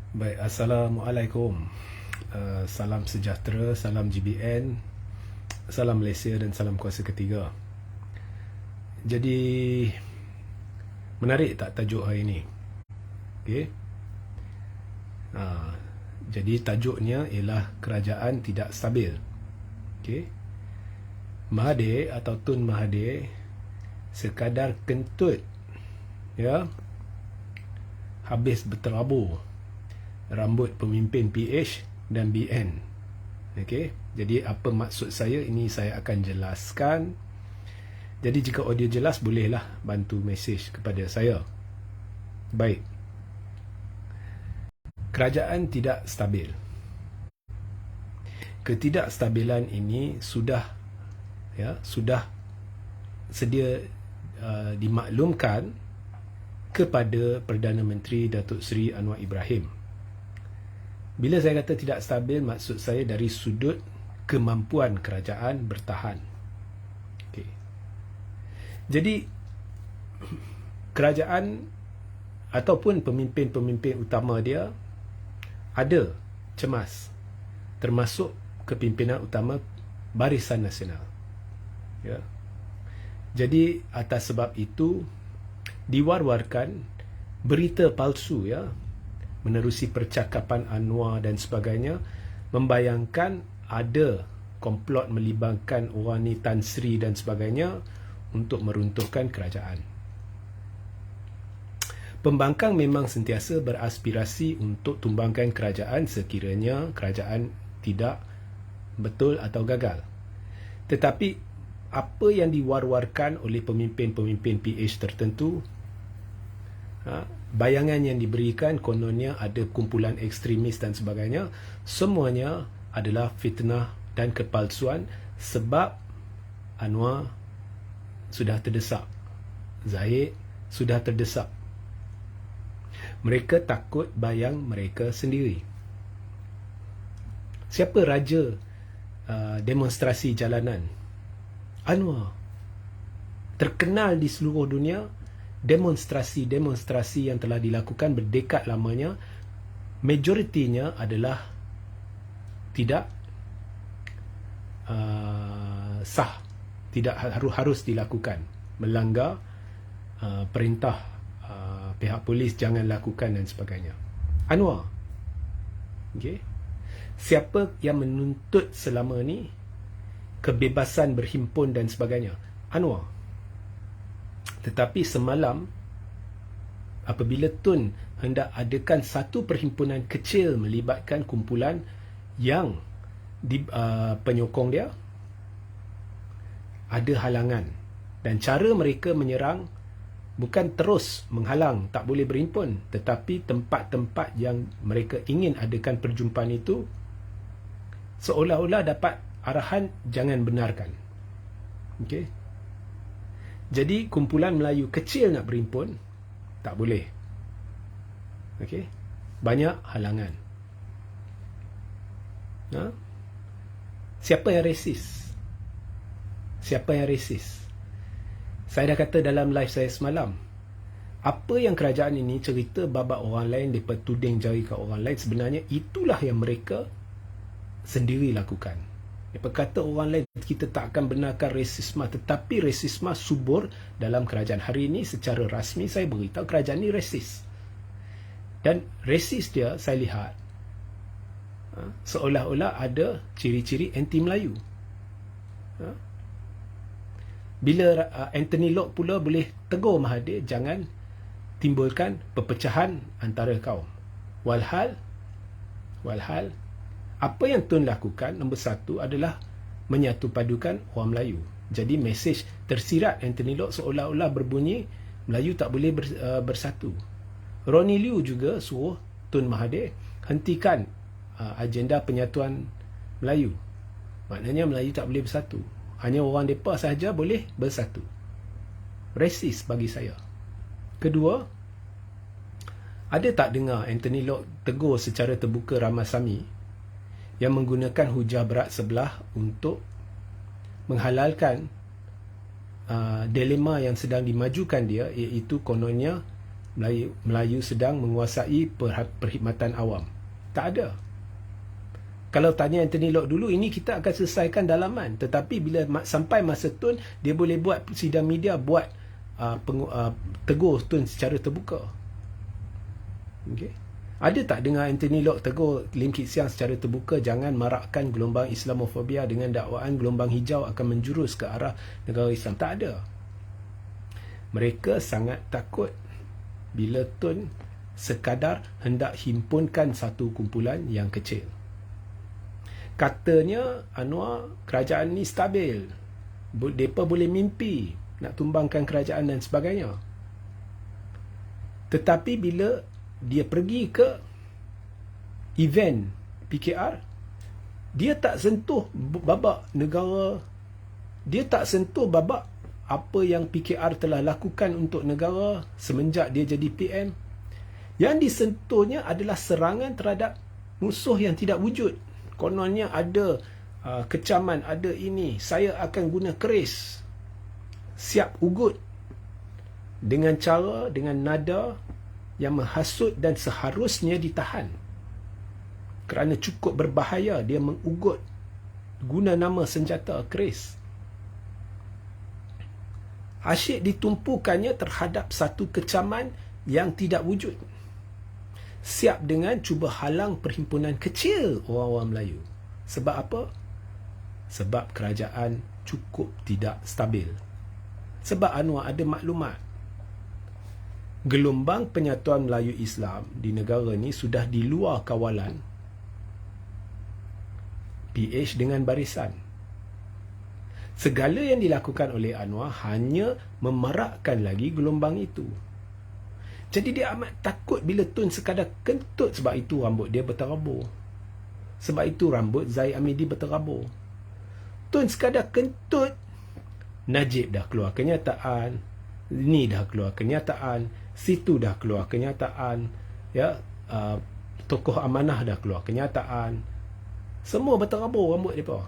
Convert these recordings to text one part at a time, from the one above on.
Baik, Assalamualaikum. Salam sejahtera, salam GBN, salam Malaysia dan salam kuasa ketiga. Jadi, menarik tak tajuk hari ini? Okay. Jadi tajuknya ialah kerajaan tidak stabil. Okay. Mahathir atau Tun Mahathir sekadar kentut, ya, habis berterabur rambut pemimpin PH dan BN. Okey, jadi apa maksud saya ini saya akan jelaskan. Jadi jika audio jelas bolehlah bantu mesej kepada saya. Baik. Kerajaan tidak stabil. Ketidakstabilan ini sudah sedia dimaklumkan kepada Perdana Menteri Datuk Seri Anwar Ibrahim. Bila saya kata tidak stabil, maksud saya dari sudut kemampuan kerajaan bertahan. Okay. Jadi, kerajaan ataupun pemimpin-pemimpin utama dia ada cemas, termasuk kepimpinan utama Barisan Nasional. Ya. Jadi, atas sebab itu, diwar-warkan berita palsu, ya, menerusi percakapan Anwar dan sebagainya, membayangkan ada komplot melibatkan orang ni Tan Sri dan sebagainya untuk meruntuhkan kerajaan. Pembangkang memang sentiasa beraspirasi untuk tumbangkan kerajaan sekiranya kerajaan tidak betul atau gagal. Tetapi apa yang diwar-warkan oleh pemimpin-pemimpin PH tertentu, bayangan yang diberikan kononnya ada kumpulan ekstremis dan sebagainya, semuanya adalah fitnah dan kepalsuan sebab Anwar sudah terdesak, Zahid sudah terdesak. Mereka takut bayang mereka sendiri. Siapa raja demonstrasi jalanan? Anwar. Terkenal di seluruh dunia. Demonstrasi-demonstrasi yang telah dilakukan berdekad lamanya, majoritinya adalah tidak sah, tidak harus dilakukan, melanggar perintah pihak polis jangan lakukan dan sebagainya. Anwar. Okay. Siapa yang menuntut selama ni kebebasan berhimpun dan sebagainya? Anwar. Tetapi semalam apabila Tun hendak adakan satu perhimpunan kecil melibatkan kumpulan yang penyokong dia, ada halangan, dan cara mereka menyerang bukan terus menghalang tak boleh berhimpun, tetapi tempat-tempat yang mereka ingin adakan perjumpaan itu seolah-olah dapat arahan jangan benarkan. Okey. Jadi kumpulan Melayu kecil nak berhimpun tak boleh. Okey. Banyak halangan. Siapa yang resis? Siapa yang resis? Saya dah kata dalam live saya semalam, apa yang kerajaan ini cerita babak orang lain, mereka tuding jari ke orang lain, sebenarnya itulah yang mereka sendiri lakukan. Mereka kata orang lain kita tak akan benarkan rasisme, tetapi rasisme subur dalam kerajaan. Hari ini secara rasmi saya beritahu kerajaan ini rasis. Dan rasis dia saya lihat seolah-olah ada ciri-ciri anti Melayu. Bila Anthony Locke pula boleh tegur Mahathir jangan timbulkan perpecahan antara kaum. Walhal apa yang Tun lakukan, nombor satu adalah menyatu padukan orang Melayu. Jadi mesej tersirat Anthony Locke seolah-olah berbunyi Melayu tak boleh bersatu. Ronnie Liu juga suruh Tun Mahathir hentikan agenda penyatuan Melayu. Maknanya Melayu tak boleh bersatu. Hanya orang mereka sahaja boleh bersatu. Rasis bagi saya. Kedua, ada tak dengar Anthony Locke tegur secara terbuka Ramasamy yang menggunakan hujah berat sebelah untuk menghalalkan dilema yang sedang dimajukan dia, iaitu kononnya Melayu sedang menguasai perkhidmatan awam. Tak ada. Kalau tanya Anthony Locke dulu, ini kita akan selesaikan dalaman. Tetapi bila sampai masa Tun, dia boleh buat sidang media, buat tegur Tun secara terbuka. Okay. Ada tak dengar Anthony Locke tegur Lim Kit Siang secara terbuka, jangan marakkan gelombang Islamofobia dengan dakwaan gelombang hijau akan menjurus ke arah negara Islam? Tak ada. Mereka sangat takut bila Tun sekadar hendak himpunkan satu kumpulan yang kecil. Katanya Anwar, kerajaan ni stabil, mereka boleh mimpi nak tumbangkan kerajaan dan sebagainya. Tetapi bila dia pergi ke event PKR, dia tak sentuh babak negara, dia tak sentuh babak apa yang PKR telah lakukan untuk negara semenjak dia jadi PM. Yang disentuhnya adalah serangan terhadap musuh yang tidak wujud. Kononnya ada kecaman, ada ini, saya akan guna keris, siap ugut, dengan cara, dengan nada yang menghasut dan seharusnya ditahan. Kerana cukup berbahaya dia mengugut guna nama senjata keris. Asyik ditumpukannya terhadap satu kecaman yang tidak wujud. Siap dengan cuba halang perhimpunan kecil orang-orang Melayu. Sebab apa? Sebab kerajaan cukup tidak stabil. Sebab Anwar ada maklumat. Gelombang penyatuan Melayu Islam di negara ni sudah di luar kawalan PH dengan barisan. Segala yang dilakukan oleh Anwar hanya memarakkan lagi gelombang itu. Jadi dia amat takut bila Tun sekadar kentut. Sebab itu rambut dia berterabur. Sebab itu rambut Zaid Amidi berterabur. Tun sekadar kentut, Najib dah keluar kenyataan, ni dah keluar kenyataan, situ dah keluar kenyataan, ya, tokoh amanah dah keluar kenyataan. Semua berterabur rambut mereka.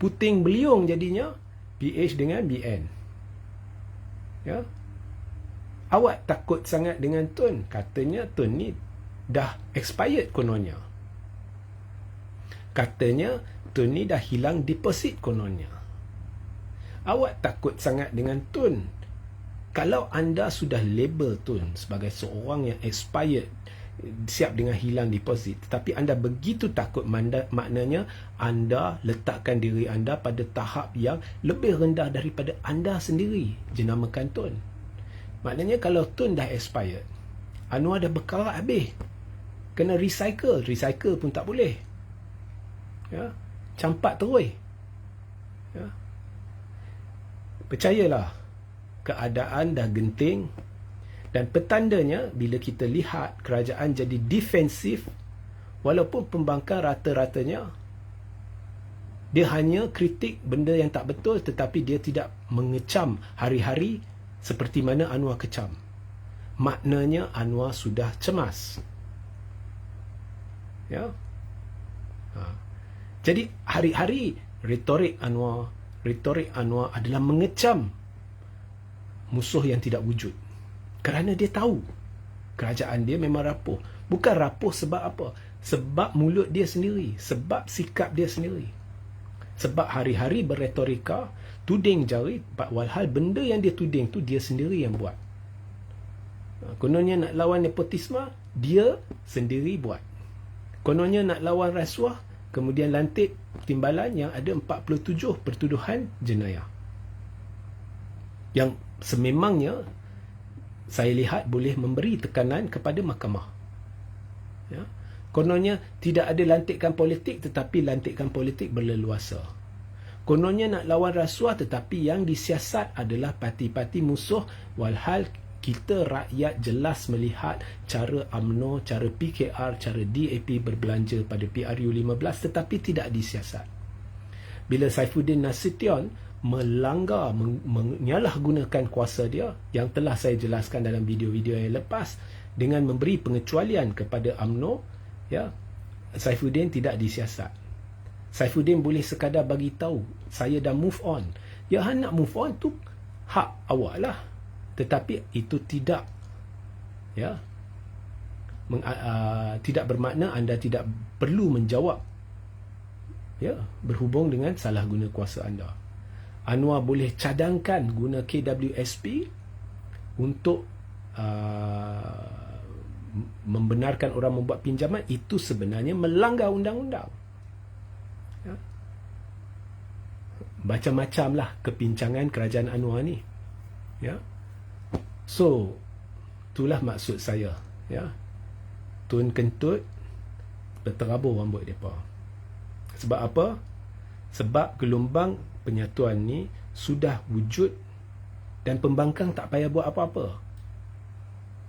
Puting beliung jadinya PH dengan BN. Ya. Awak takut sangat dengan Tun. Katanya Tun ni dah expired kononnya. Katanya Tun ni dah hilang deposit kononnya. Awak takut sangat dengan Tun. Kalau anda sudah label Tun sebagai seorang yang expired, siap dengan hilang deposit, tetapi anda begitu takut, maknanya anda letakkan diri anda pada tahap yang lebih rendah daripada anda sendiri jenamakan Tun. Maknanya kalau Tun dah expired, Anwar dah berkarat habis, kena recycle pun tak boleh, ya, campak terus, ya. Percayalah, keadaan dah genting. Dan petandanya bila kita lihat kerajaan jadi defensif, walaupun pembangkang rata-ratanya dia hanya kritik benda yang tak betul, tetapi dia tidak mengecam hari-hari seperti mana Anwar kecam. Maknanya Anwar sudah cemas, ya. Jadi hari-hari retorik Anwar adalah mengecam musuh yang tidak wujud. Kerana dia tahu kerajaan dia memang rapuh. Bukan rapuh sebab apa? Sebab mulut dia sendiri, sebab sikap dia sendiri. Sebab hari-hari berretorika, tuding jari, walhal benda yang dia tuding tu dia sendiri yang buat. Kononnya nak lawan nepotisme, dia sendiri buat. Kononnya nak lawan rasuah, kemudian lantik timbalan yang ada 47 pertuduhan jenayah. Yang sememangnya saya lihat boleh memberi tekanan kepada mahkamah. Ya. Kononnya tidak ada lantikan politik, tetapi lantikan politik berleluasa. Kononnya nak lawan rasuah, tetapi yang disiasat adalah parti-parti musuh, walhal kita rakyat jelas melihat cara UMNO, cara PKR, cara DAP berbelanja pada PRU15, tetapi tidak disiasat. Bila Saifuddin Nasution melanggar, menyalahgunakan kuasa dia yang telah saya jelaskan dalam video-video yang lepas, dengan memberi pengecualian kepada UMNO, ya, Saifuddin tidak disiasat. Saifuddin boleh sekadar bagi tahu, saya dah move on. Ya, nak move on tu hak awak lah. tetapi itu tidak tidak bermakna anda tidak perlu menjawab berhubung dengan salah guna kuasa anda. Anwar boleh cadangkan guna KWSP untuk membenarkan orang membuat pinjaman. Itu sebenarnya melanggar undang-undang. Macam-macam lah kepincangan kerajaan Anwar ni. So, itulah maksud saya. Tun kentut berterabur rambut mereka. Sebab apa? Sebab gelombang penyatuan ni sudah wujud dan pembangkang tak payah buat apa-apa.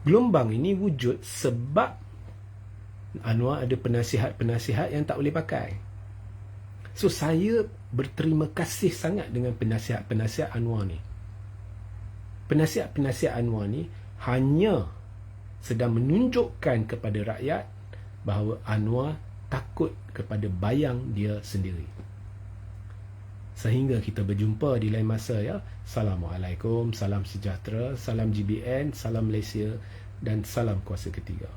Gelombang ini wujud sebab Anwar ada penasihat-penasihat yang tak boleh pakai. So, saya berterima kasih sangat dengan penasihat-penasihat Anwar ni. Penasihat-penasihat Anwar ni hanya sedang menunjukkan kepada rakyat bahawa Anwar takut kepada bayang dia sendiri. Sehingga kita berjumpa di lain masa Assalamualaikum, salam sejahtera, salam GBN, salam Malaysia dan salam kuasa ketiga.